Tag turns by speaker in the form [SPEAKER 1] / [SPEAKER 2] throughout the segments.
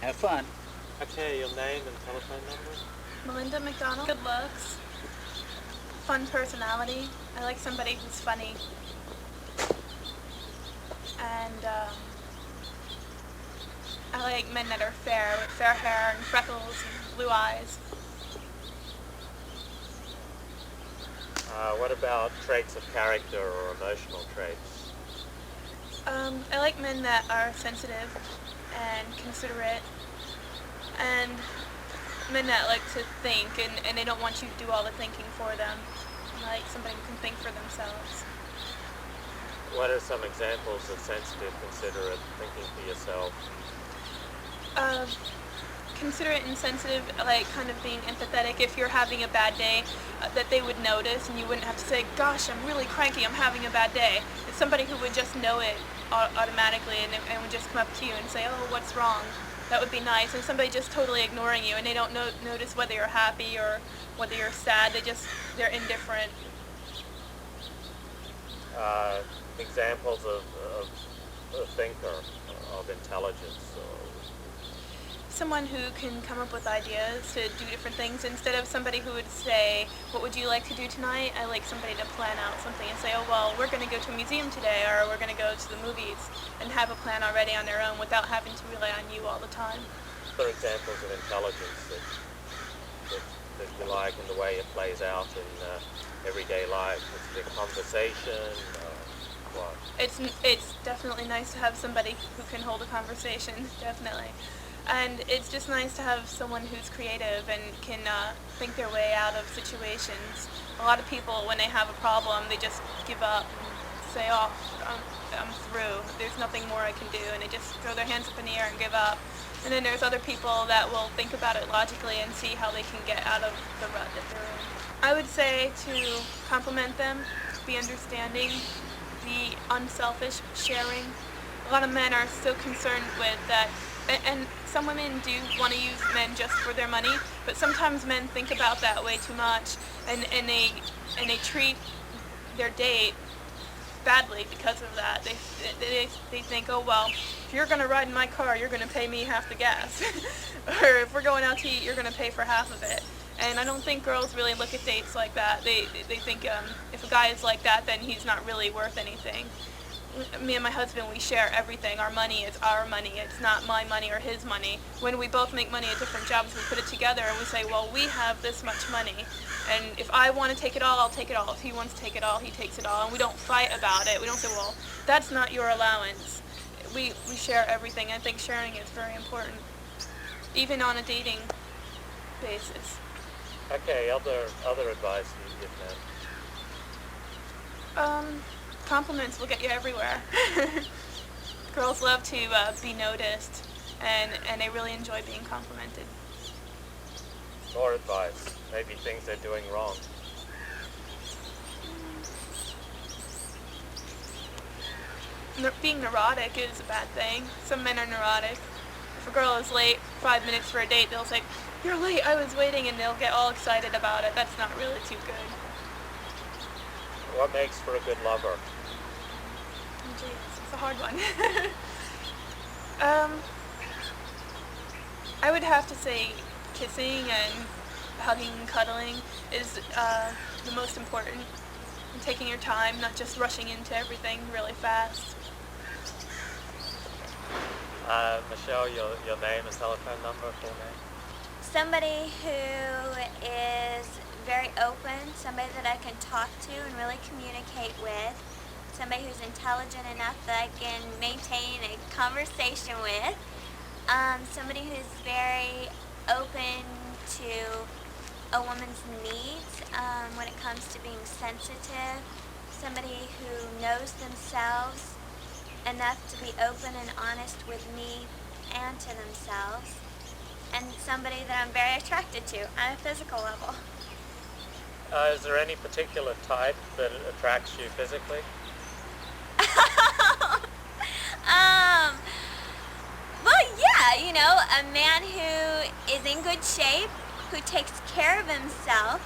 [SPEAKER 1] Have fun.
[SPEAKER 2] Okay, your name and telephone number?
[SPEAKER 3] Melinda McDonald. Good looks. Fun personality. I like somebody who's funny. And I like men that are fair, with fair hair and freckles and blue eyes.
[SPEAKER 2] What about traits of character or emotional traits?
[SPEAKER 3] I like men that are sensitive and considerate, and men that like to think, and they don't want you to do all the thinking for them. I like somebody who can think for themselves.
[SPEAKER 2] What are some examples of sensitive, considerate, thinking for yourself?
[SPEAKER 3] Considerate and sensitive, like kind of being empathetic. If you're having a bad day, that they would notice, and you wouldn't have to say, "Gosh, I'm really cranky. I'm having a bad day." It's somebody who would just know it automatically, and would just come up to you and say, "Oh, what's wrong?" That would be nice. And somebody just totally ignoring you, and they don't notice whether you're happy or whether you're sad. They're indifferent.
[SPEAKER 2] Examples of a thinker, of intelligence.
[SPEAKER 3] Someone who can come up with ideas to do different things instead of somebody who would say, "What would you like to do tonight?" I like somebody to plan out something and say, "Oh, well, we're going to go to a museum today, or we're going to go to the movies," and have a plan already on their own without having to rely on you all the time.
[SPEAKER 2] Other examples of intelligence that you like and the way it plays out in everyday life. It's a conversation. What?
[SPEAKER 3] It's definitely nice to have somebody who can hold a conversation, definitely. And it's just nice to have someone who's creative and can think their way out of situations. A lot of people, when they have a problem, they just give up and say, "Oh, I'm through. There's nothing more I can do," and they just throw their hands up in the air and give up. And then there's other people that will think about it logically and see how they can get out of the rut that they're in. I would say to compliment them, be understanding, be unselfish, sharing. A lot of men are so concerned with that, and some women do want to use men just for their money, but sometimes men think about that way too much, and they treat their date badly because of that. They think, "Oh, well, if you're going to ride in my car, you're going to pay me half the gas," or "If we're going out to eat, you're going to pay for half of it." And I don't think girls really look at dates like that. They think if a guy is like that, then he's not really worth anything. Me and my husband, we share everything. Our money is our money. It's not my money or his money. When we both make money at different jobs, we put it together and we say, "Well, we have this much money, and if I want to take it all, I'll take it all. If he wants to take it all, he takes it all." And we don't fight about it. We don't say, "Well, that's not your allowance." We share everything. I think sharing is very important, even on a dating basis.
[SPEAKER 2] Okay, other advice you give men?
[SPEAKER 3] Compliments will get you everywhere. Girls love to be noticed, and they really enjoy being complimented.
[SPEAKER 2] More advice. Maybe things they're doing wrong.
[SPEAKER 3] Being neurotic is a bad thing. Some men are neurotic. If a girl is late 5 minutes for a date, they'll say, "You're late, I was waiting," and they'll get all excited about it. That's not really too good.
[SPEAKER 2] What makes for a good lover?
[SPEAKER 3] Oh, geez, it's a hard one. I would have to say kissing and hugging and cuddling is the most important. And taking your time, not just rushing into everything really fast.
[SPEAKER 2] Michelle, your name and telephone number, full name?
[SPEAKER 4] Somebody who is very open, somebody that I can talk to and really communicate with, somebody who's intelligent enough that I can maintain a conversation with, somebody who's very open to a woman's needs when it comes to being sensitive, somebody who knows themselves enough to be open and honest with me and to themselves, and somebody that I'm very attracted to on a physical level.
[SPEAKER 2] Is there any particular type that attracts you physically?
[SPEAKER 4] Well, yeah, a man who is in good shape, who takes care of himself.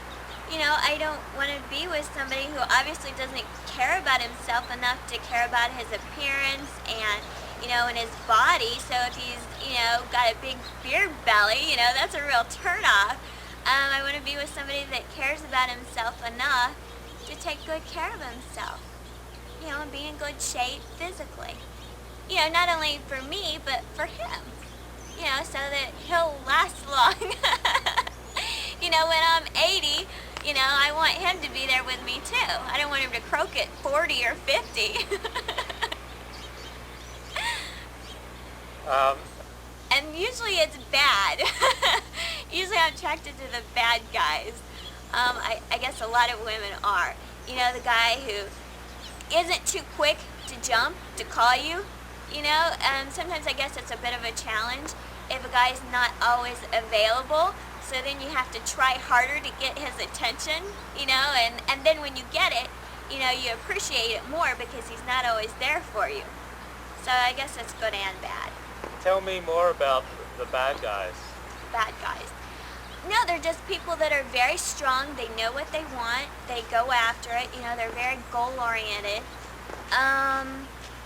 [SPEAKER 4] I don't want to be with somebody who obviously doesn't care about himself enough to care about his appearance and his body. So if he's, got a big beard belly, that's a real turnoff. I want to be with somebody that cares about himself enough to take good care of himself, and be in good shape physically. Not only for me, but for him, so that he'll last long. When I'm 80, I want him to be there with me too. I don't want him to croak at 40 or 50. And usually it's bad. Usually I'm attracted to the bad guys. I guess a lot of women are. The guy who isn't too quick to jump, to call you, sometimes I guess it's a bit of a challenge if a guy's not always available, so then you have to try harder to get his attention, and then when you get it, you appreciate it more because he's not always there for you. So I guess it's good and bad.
[SPEAKER 2] Tell me more about the bad guys.
[SPEAKER 4] Bad guys. No, they're just people that are very strong. They know what they want. They go after it. They're very goal-oriented.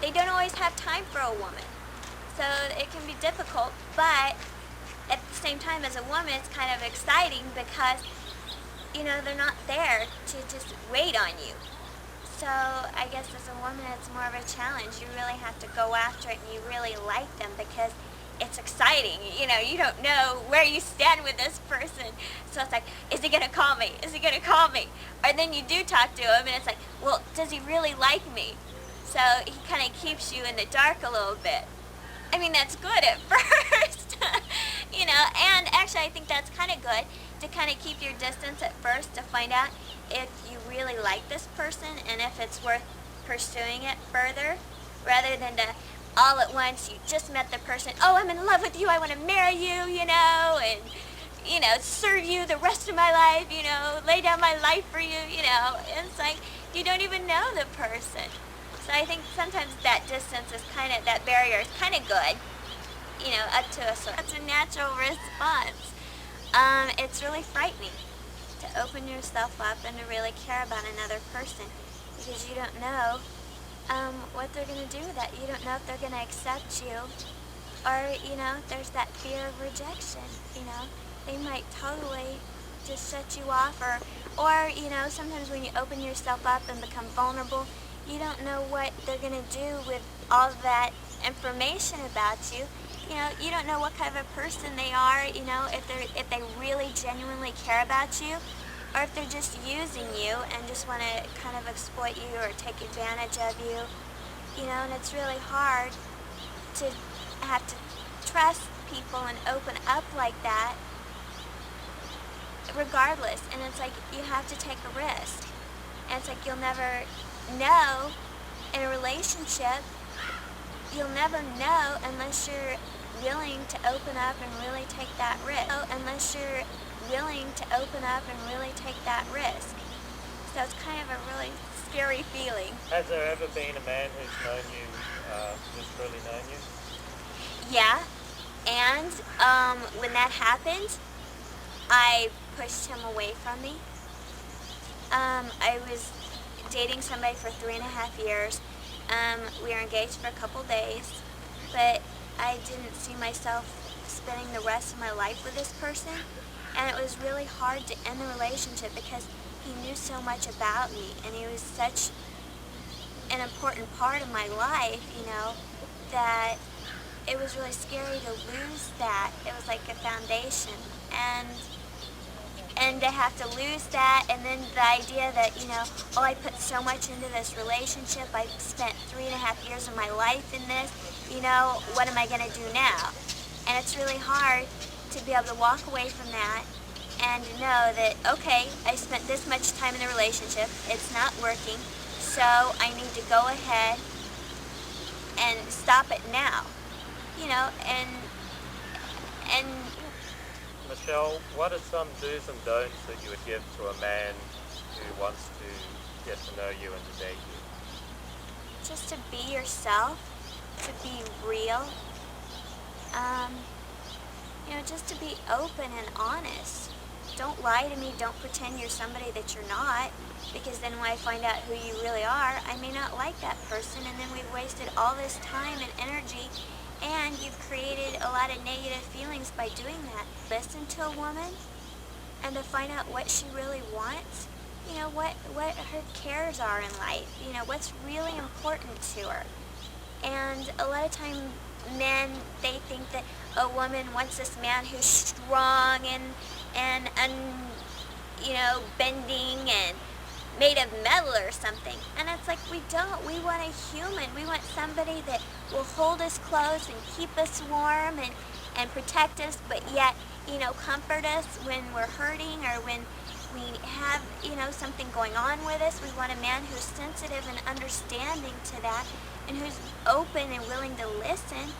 [SPEAKER 4] They don't always have time for a woman. So it can be difficult, but at the same time, as a woman, it's kind of exciting because, they're not there to just wait on you. So I guess as a woman, it's more of a challenge. You really have to go after it, and you really like them because it's exciting. You don't know where you stand with this person. So it's like, is he going to call me? Is he going to call me? Or then you do talk to him, and it's like, well, does he really like me? So he kind of keeps you in the dark a little bit. I mean, that's good at first, and actually I think that's kind of good to kind of keep your distance at first to find out if you really like this person and if it's worth pursuing it further, rather than to all at once you just met the person, oh, I'm in love with you, I want to marry you, and serve you the rest of my life, lay down my life for you, and it's like you don't even know the person. So I think sometimes that distance is that barrier is kind of good, up to a sort. It's a natural response. It's really frightening to open yourself up and to really care about another person because you don't know what they're going to do with that. You don't know if they're going to accept you or, there's that fear of rejection, They might totally just shut you off or sometimes when you open yourself up and become vulnerable, you don't know what they're going to do with all that information about you. You don't know what kind of a person they are, if they really genuinely care about you or if they're just using you and just want to kind of exploit you or take advantage of you, and it's really hard to have to trust people and open up like that regardless, and it's like you have to take a risk, and it's like you'll never know in a relationship, you'll never know unless you're willing to open up and really take that risk. Unless you're willing to open up and really take that risk. So it's kind of a really scary feeling.
[SPEAKER 2] Has there ever been a man who's known you, who's really known you?
[SPEAKER 4] Yeah, and when that happened, I pushed him away from me. I was dating somebody for 3.5 years. We were engaged for a couple days, but I didn't see myself spending the rest of my life with this person, and it was really hard to end the relationship because he knew so much about me, and he was such an important part of my life, that it was really scary to lose that. It was like a foundation, and to have to lose that, and then the idea that, I put so much into this relationship, I spent 3.5 years of my life in this, what am I going to do now? And it's really hard to be able to walk away from that and to know that, okay, I spent this much time in the relationship, it's not working, so I need to go ahead and stop it now, and
[SPEAKER 2] Michelle, what are some do's and don'ts that you would give to a man who wants to get to know you and to date you?
[SPEAKER 4] just to be yourself, to be real, just to be open and honest. Don't lie to me, don't pretend you're somebody that you're not, because then when I find out who you really are, I may not like that person, and then we've wasted all this time and energy And you've created a lot of negative feelings by doing that. Listen to a woman and to find out what she really wants, what her cares are in life, what's really important to her. And a lot of time men, they think that a woman wants this man who's strong and bending and made of metal or something. And it's like, we don't. We want a human. We want somebody that will hold us close and keep us warm and protect us, but yet, comfort us when we're hurting or when we have, something going on with us. We want a man who's sensitive and understanding to that and who's open and willing to listen.